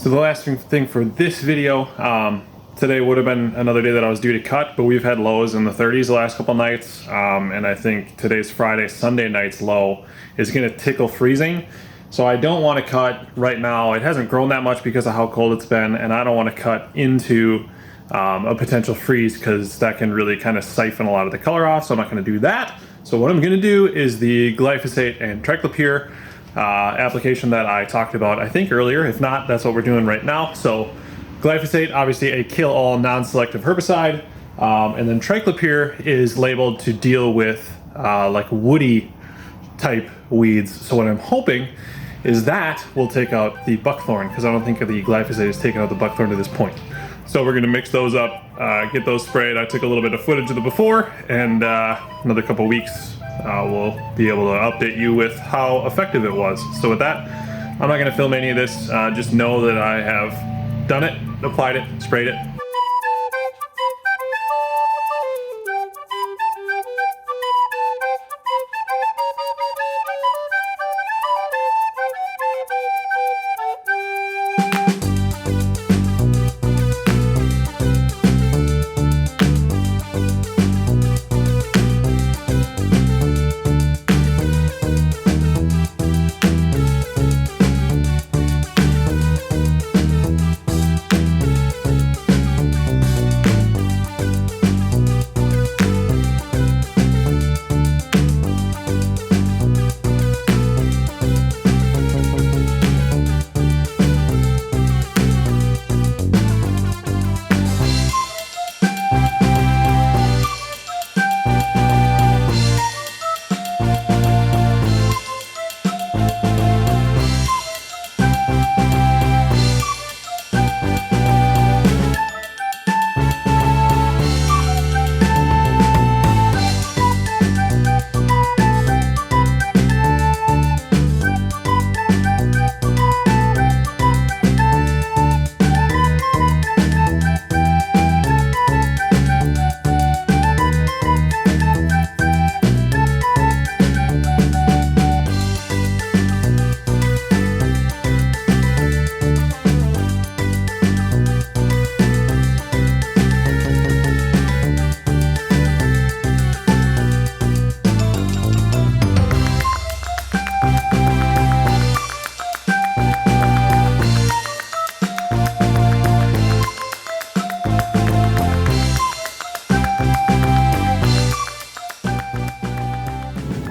So the last thing for this video, today would have been another day that I was due to cut, but we've had lows in the 30s the last couple nights, and I think today's Friday, Sunday night's low is going to tickle freezing. So I don't want to cut right now. It hasn't grown that much because of how cold it's been, and I don't want to cut into a potential freeze because that can really kind of siphon a lot of the color off, so I'm not going to do that. So what I'm going to do is the glyphosate and triclopyr application that I talked about, I think earlier. If not, that's what we're doing right now. So glyphosate, obviously a kill-all non-selective herbicide, and then triclopyr is labeled to deal with like woody type weeds. So what I'm hoping is that will take out the buckthorn, because I don't think the glyphosate has taken out the buckthorn to this point. So we're going to mix those up, get those sprayed. I took a little bit of footage of the before, and another couple weeks we'll be able to update you with how effective it was. So with that, I'm not going to film any of this. Just know that I have done it, applied it, sprayed it.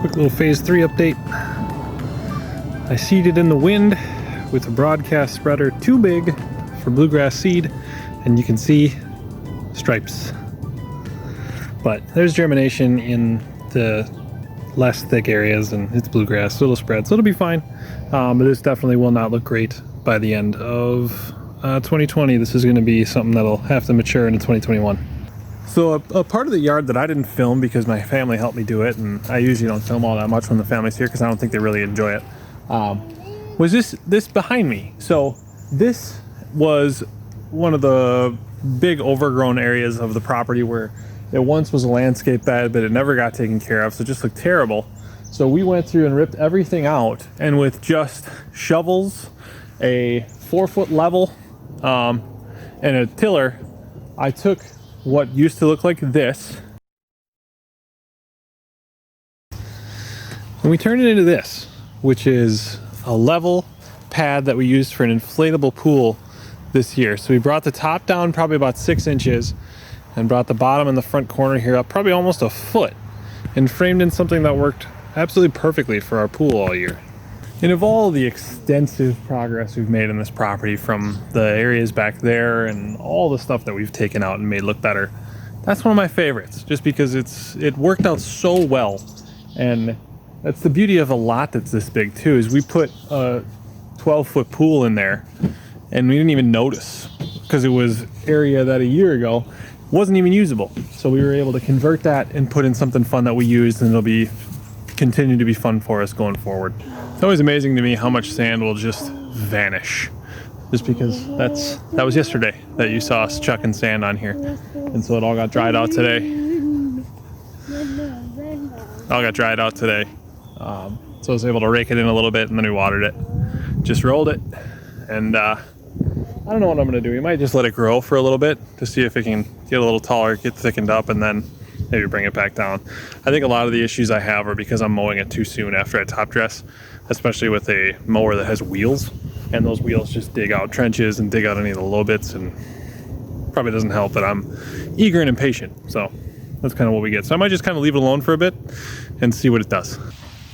Quick little phase 3 update. I seeded in the wind with a broadcast spreader too big for bluegrass seed, and you can see stripes. But there's germination in the less thick areas, and it's bluegrass, so it'll spread, so it'll be fine. But this definitely will not look great by the end of 2020. This is going to be something that'll have to mature into 2021. So a part of the yard that I didn't film because my family helped me do it, and I usually don't film all that much when the family's here because I don't think they really enjoy it, was this behind me. So this was one of the big overgrown areas of the property where it once was a landscape bed, but it never got taken care of, so it just looked terrible. So we went through and ripped everything out, and with just shovels, a 4-foot level, and a tiller, I took what used to look like this, and we turned it into this, which is a level pad that we used for an inflatable pool this year. So we brought the top down probably about 6 inches and brought the bottom and the front corner here up probably almost a foot, and framed in something that worked absolutely perfectly for our pool all year. And of all the extensive progress we've made in this property, from the areas back there and all the stuff that we've taken out and made look better, that's one of my favorites, just because it worked out so well. And that's the beauty of a lot that's this big too, is we put a 12-foot pool in there and we didn't even notice, because it was area that a year ago wasn't even usable. So we were able to convert that and put in something fun that we used, and it'll continue to be fun for us going forward. It's always amazing to me how much sand will just vanish, just because that was yesterday that you saw us chucking sand on here, and so it all got dried out today. So I was able to rake it in a little bit, and then we watered it, just rolled it, and I don't know what I'm gonna do. We might just let it grow for a little bit to see if it can get a little taller, get thickened up, and then maybe bring it back down. I think a lot of the issues I have are because I'm mowing it too soon after I top dress, especially with a mower that has wheels, and those wheels just dig out trenches and dig out any of the low bits, and probably doesn't help that I'm eager and impatient. So that's kind of what we get. So I might just kind of leave it alone for a bit and see what it does.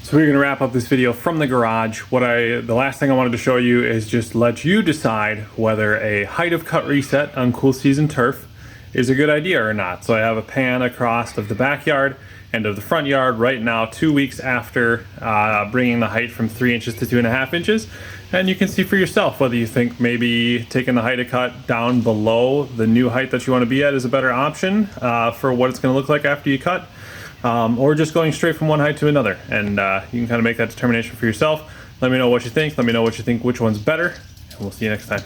So we're gonna wrap up this video from the garage. The last thing I wanted to show you is just let you decide whether a height of cut reset on cool season turf is a good idea or not. So I have a pan across of the backyard and of the front yard right now, 2 weeks after bringing the height from 3 inches to 2.5 inches. And you can see for yourself whether you think maybe taking the height of cut down below the new height that you want to be at is a better option for what it's going to look like after you cut, or just going straight from one height to another. And you can kind of make that determination for yourself. Let me know what you think. Let me know what you think, which one's better, and we'll see you next time.